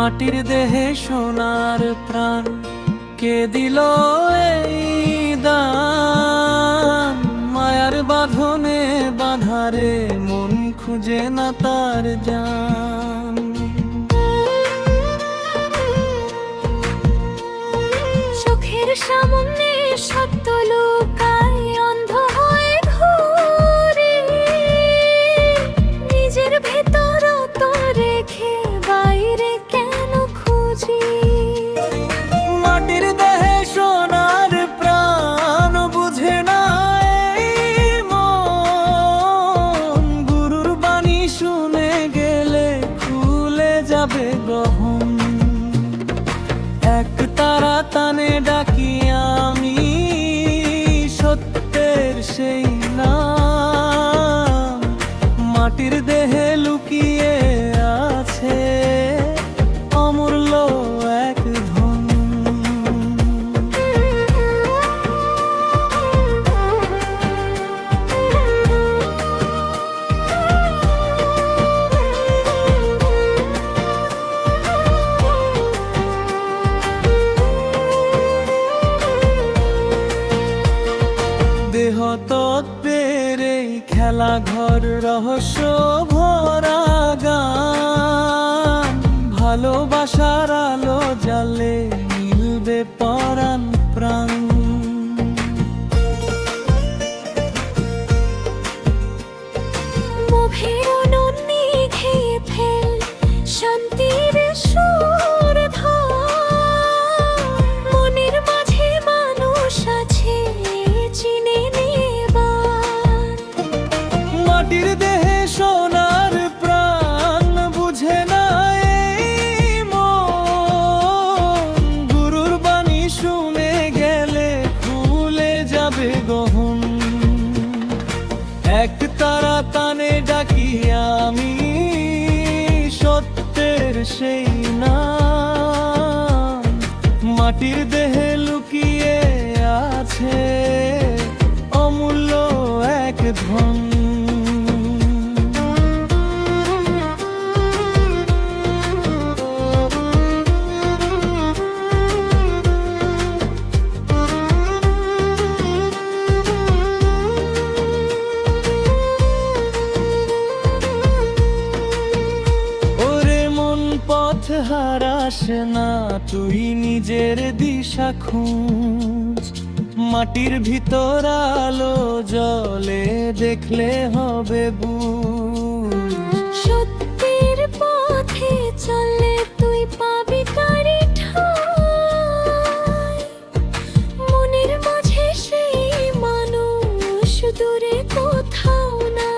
মাটির দেহে সোনার প্রাণ কে দিল এই দান। মায়ার বাঁধনে বাঁধারে মন খুঁজে না তার জান। চোখের সামনে সত্য লুকায় অন্ধ হয়ে ঘুরে, নিজের ভেতর তো রেখে বাইরে কেন খুঁজি। মাটির দেহে সোনার প্রাণ বুঝে না এই মন। গুরুর বাণী শুনে গেলে খুলে যাবে গ্রহণ। এক তারা তানে ডাকি আমি সত্যের সেই নাম। মাটির দেহে লুকিয়ে আছে অমূল্য এক ধন। দেহ তত্ত্বের এই খেলা ঘর রহস্য ভরা গান। ভালোবাসার আলো জালে মিলবে পরাণ প্রাণ। মোহের অনন্যে খেয়ে ফেল শান্তির সুর ধর। মনের মাঝে মানুষ আছে চিনে নেবার। মাটির দেহে সোনার প্রাণ বুঝে না এই মন। গুরুর বাণী শুনে গেলে খুলে যাবে গহন। এক তারা তানে ডাকি আমি সত্যের সেই নাম। মাটির দেহে লুকিয়ে আছে অমূল্য এক ধন। ওরে মন পথ হারাস না, তুই নিজের দিশা খুঁজ। মাটির ভিতর আলো জলে দেখলে হবে বুঝ। সত্যের পথে চললে তুই পাবি তারি ঠাঁই। মনের মাঝে সেই মানুষ দূরে কোথাও না।